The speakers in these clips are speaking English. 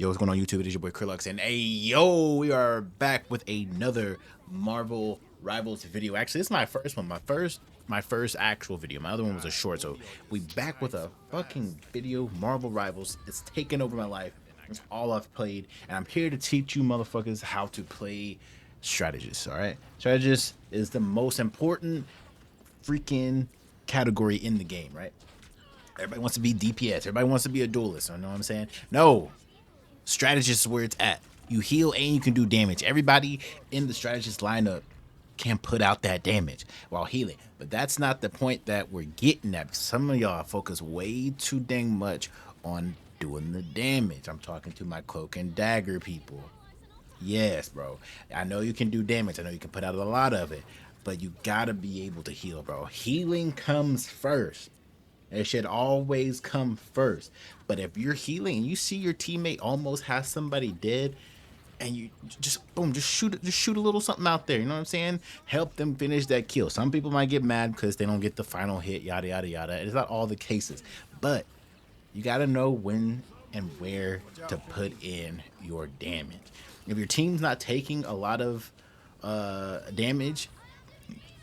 Yo, what's going on YouTube? It is your boy Krillux, and hey, yo, we are back with another Marvel Rivals video. Actually, this is my first one, my first actual video. My other one was a short, so we back with a fucking video. Marvel Rivals. It's taken over my life. It's all I've played, and I'm here to teach you motherfuckers how to play Strategist. All right, Strategist is the most important freaking category in the game, right? Everybody wants to be DPS. Everybody wants to be a duelist. You know what I'm saying? No, strategist is where it's at. You heal and you can do damage. Everybody in the strategist lineup can put out that damage while healing. But that's not the point that we're getting at. Some of y'all focus way too dang much on doing the damage. I'm talking to my cloak and dagger people. Yes, bro. I know you can do damage. I know you can put out a lot of it. But you gotta be able to heal, bro. Healing comes first. It should always come first. But if you're healing and you see your teammate almost has somebody dead, and you just boom, just shoot a little something out there. You know what I'm saying? Help them finish that kill. Some people might get mad because they don't get the final hit, yada yada yada. It's not all the cases, but you gotta know when and where to put in your damage. If your team's not taking a lot of damage,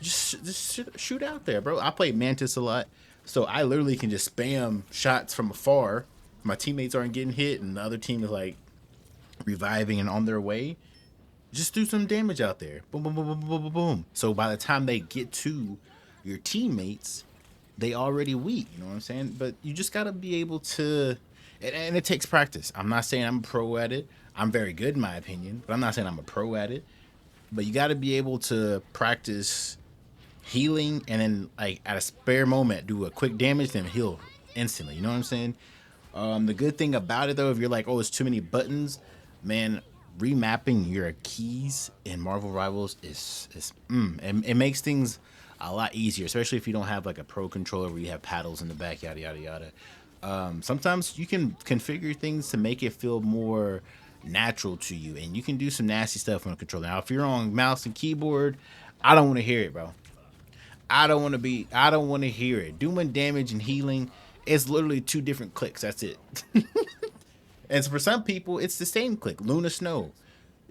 just shoot out there, bro. I play Mantis a lot, so I literally can just spam shots from afar. My teammates aren't getting hit, and the other team is like reviving and on their way. Just do some damage out there. Boom, boom, boom, boom, boom, boom, boom. So by the time they get to your teammates, they already weak. You know what I'm saying? But you just gotta be able to, and it takes practice. I'm not saying I'm a pro at it. I'm very good in my opinion, but I'm not saying I'm a pro at it. But you got to be able to practice healing and then like at a spare moment do a quick damage then heal instantly. You know what I'm saying? The good thing about it though, if you're like, oh, it's too many buttons, man, remapping your keys in Marvel Rivals it makes things a lot easier, especially if you don't have like a pro controller where you have paddles in the back, yada yada yada. Sometimes you can configure things to make it feel more natural to you, and you can do some nasty stuff on a controller. Now, if you're on mouse and keyboard, I don't want to hear it, bro. I don't want to hear it. Doing damage and healing is literally two different clicks. That's it. And for some people, it's the same click. Luna Snow.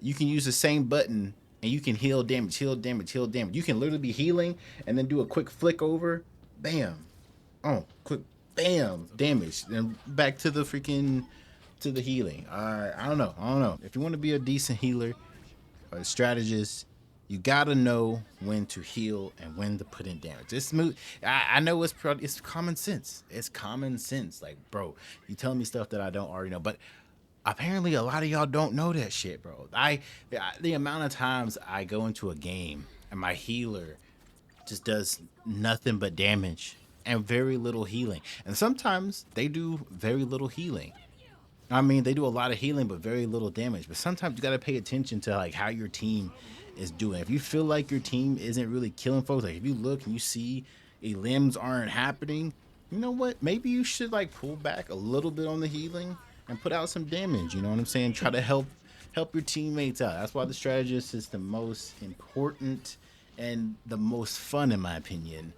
You can use the same button and you can heal damage, heal damage, heal damage. You can literally be healing and then do a quick flick over. Bam. Oh, quick bam. Damage. Then back to the freaking to the healing. I don't know. I don't know. If you want to be a decent healer or a strategist, you gotta know when to heal and when to put in damage. It's smooth. I know it's common sense. It's common sense. Like, bro, you telling me stuff that I don't already know, but apparently a lot of y'all don't know that shit, bro. The amount of times I go into a game and my healer just does nothing but damage and very little healing, and sometimes they do very little healing. I mean, they do a lot of healing but very little damage. But sometimes you gotta pay attention to like how your team is doing. If you feel like your team isn't really killing folks, like if you look and you see limbs aren't happening, you know what? Maybe you should like pull back a little bit on the healing and put out some damage. You know what I'm saying? Try to help your teammates out. That's why the strategist is the most important and the most fun, in my opinion,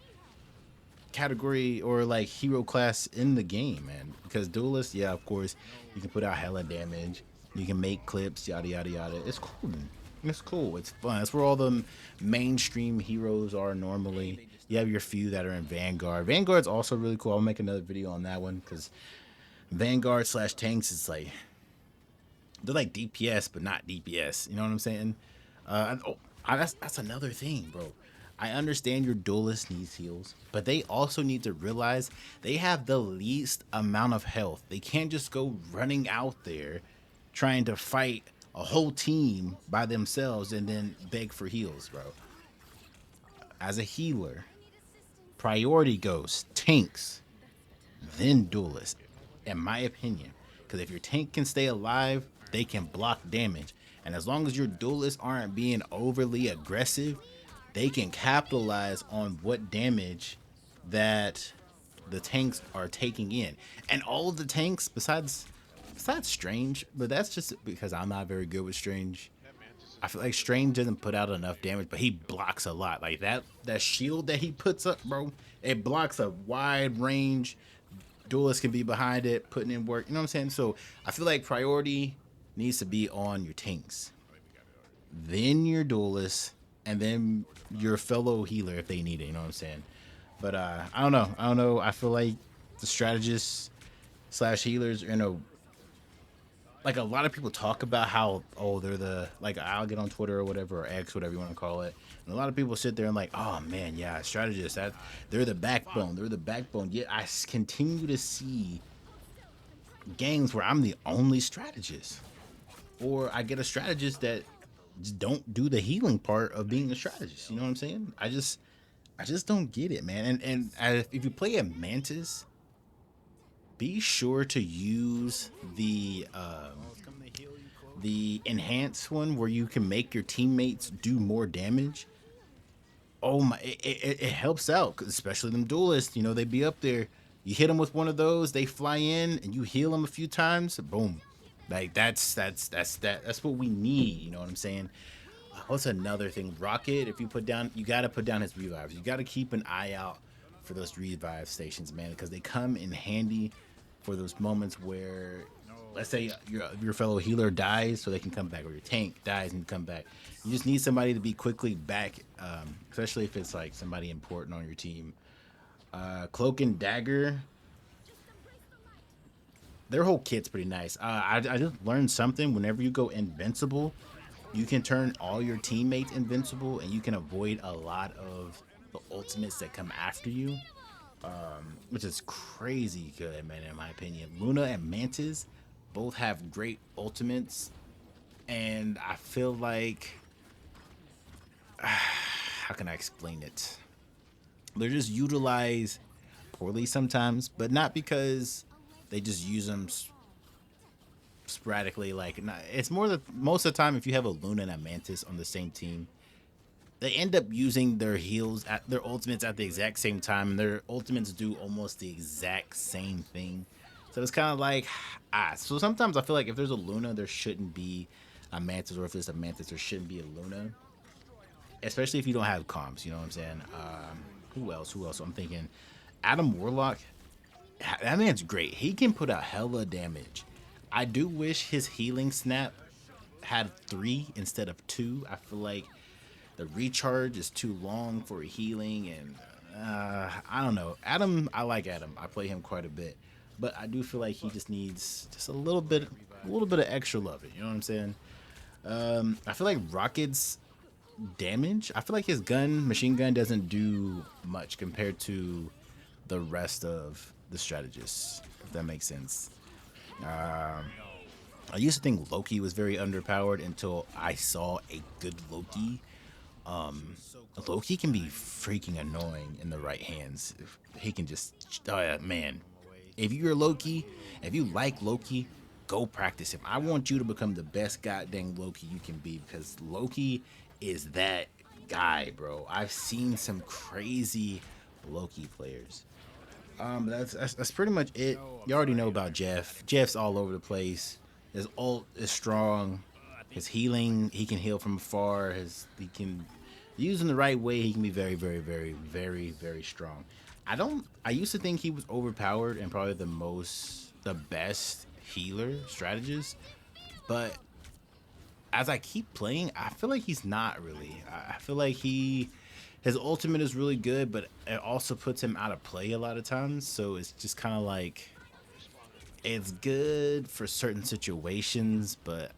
category or like hero class in the game, man. Because duelist, yeah, of course, you can put out hella damage, you can make clips, yada yada yada. It's cool. It's cool. It's fun. That's where all the mainstream heroes are normally. You have your few that are in Vanguard. Vanguard's also really cool. I'll make another video on that one because Vanguard slash tanks is like they're like DPS but not DPS. You know what I'm saying? That's another thing, bro. I understand your duelist needs heals, but they also need to realize they have the least amount of health. They can't just go running out there trying to fight a whole team by themselves and then beg for heals, bro. As a healer, priority goes tanks, then duelist, in my opinion. Because if your tank can stay alive, they can block damage. And as long as your duelists aren't being overly aggressive, they can capitalize on what damage that the tanks are taking in. And all of the tanks, besides Strange, but that's just because I'm not very good with Strange. I feel like Strange doesn't put out enough damage, but he blocks a lot. Like that shield that he puts up, bro, it blocks a wide range. Duelists can be behind it, putting in work. You know what I'm saying? So I feel like priority needs to be on your tanks, then your duelist, and then your fellow healer if they need it. You know what I'm saying? But I don't know. I don't know. I feel like the strategists slash healers, you know, like a lot of people talk about how, oh, they're the, like, I'll get on Twitter or whatever, or X, whatever you want to call it, and a lot of people sit there and like, oh man, yeah, strategists, that they're the backbone, they're the backbone. Yet I continue to see games where I'm the only strategist, or I get a strategist that just don't do the healing part of being a strategist. You know what I'm saying? I just don't get it, man. And if you play a Mantis, be sure to use the enhanced one where you can make your teammates do more damage. Oh my, it helps out, especially them duelists. You know, they be up there. You hit them with one of those, they fly in, and you heal them a few times. Boom, like that's what we need. You know what I'm saying? What's another thing? Rocket. If you put down, you gotta put down his revives. You gotta keep an eye out for those revive stations, man, because they come in handy for those moments where, let's say your fellow healer dies, so they can come back, or your tank dies and come back. You just need somebody to be quickly back, especially if it's like somebody important on your team. Cloak and Dagger, their whole kit's pretty nice. I just learned something. Whenever you go invincible, you can turn all your teammates invincible, and you can avoid a lot of the ultimates that come after you, which is crazy good, man, in my opinion. Luna and Mantis both have great ultimates, and I feel like, how can I explain it? They're just utilized poorly sometimes, but not because they just use them sporadically. Like, not, it's more that most of the time, if you have a Luna and a Mantis on the same team, they end up using their heals at their ultimates at the exact same time, and their ultimates do almost the exact same thing. So it's kind of like, so sometimes I feel like if there's a Luna, there shouldn't be a Mantis, or if there's a Mantis, there shouldn't be a Luna, especially if you don't have comps. You know what I'm saying? Who else? I'm thinking Adam Warlock. That man's great. He can put out hella damage. I do wish his healing snap had 3 instead of 2. I feel like the recharge is too long for healing, and I don't know. Adam, I like Adam. I play him quite a bit, but I do feel like he just needs just a little bit of extra love. You know what I'm saying? I feel like Rocket's damage, I feel like his machine gun doesn't do much compared to the rest of the strategists, if that makes sense. I used to think Loki was very underpowered until I saw a good Loki. Loki can be freaking annoying in the right hands. He can just, oh yeah, man. If you're Loki, if you like Loki, go practice him. I want you to become the best goddamn Loki you can be, because Loki is that guy, bro. I've seen some crazy Loki players. That's pretty much it. You already know about Jeff. Jeff's all over the place. His ult is strong. His healing, he can heal from afar. He can, used in the right way, he can be very, very, very, very, very strong. I used to think he was overpowered and probably the best healer strategist, but as I keep playing, I feel like he's not really. I feel like his ultimate is really good, but it also puts him out of play a lot of times. So it's just kind of like, it's good for certain situations, but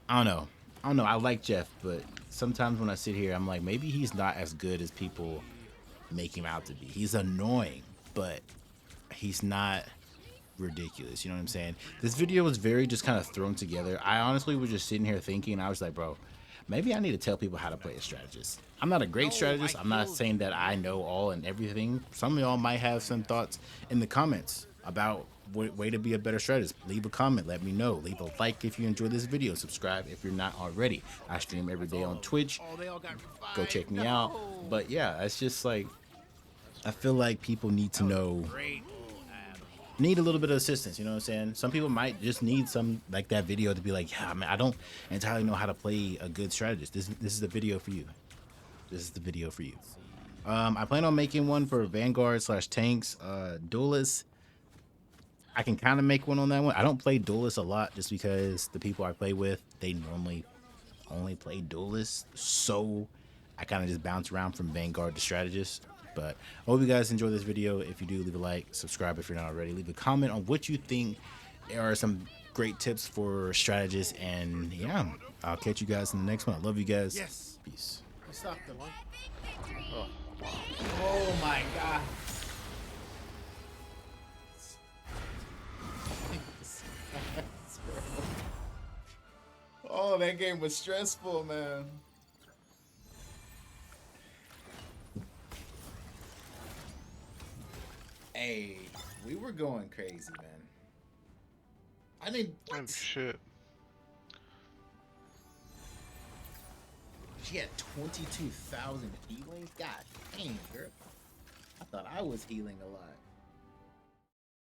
I don't know. I like Jeff, but sometimes when I sit here, I'm like, maybe he's not as good as people make him out to be. He's annoying, but he's not ridiculous. You know what I'm saying? This video was very just kind of thrown together. I honestly was just sitting here thinking, I was like, bro, maybe I need to tell people how to play a strategist. I'm not a great strategist. I'm not saying that I know all and everything. Some of y'all might have some thoughts in the comments about way to be a better strategist. Leave a comment, let me know. Leave a like if you enjoyed this video. Subscribe if you're not already. I stream every day on Twitch. Go check me out. But yeah, it's just like, I feel like people need to know, need a little bit of assistance. You know what I'm saying? Some people might just need some, like that video, to be like, yeah, man, I don't entirely know how to play a good strategist. This is the video for you. This is the video for you. I plan on making one for Vanguard / tanks, duelists. I can kind of make one on that one. I don't play duelists a lot just because the people I play with, they normally only play duelists. So I kind of just bounce around from Vanguard to Strategist. But I hope you guys enjoy this video. If you do, leave a like, subscribe if you're not already. Leave a comment on what you think are some great tips for strategists. And yeah, I'll catch you guys in the next one. I love you guys. Yes. Peace. You stopped them. Oh, Oh my God. Oh, that game was stressful, man. Hey, we were going crazy, man. I mean, oh what? shit. She had 22,000 healing? God dang, girl. I thought I was healing a lot.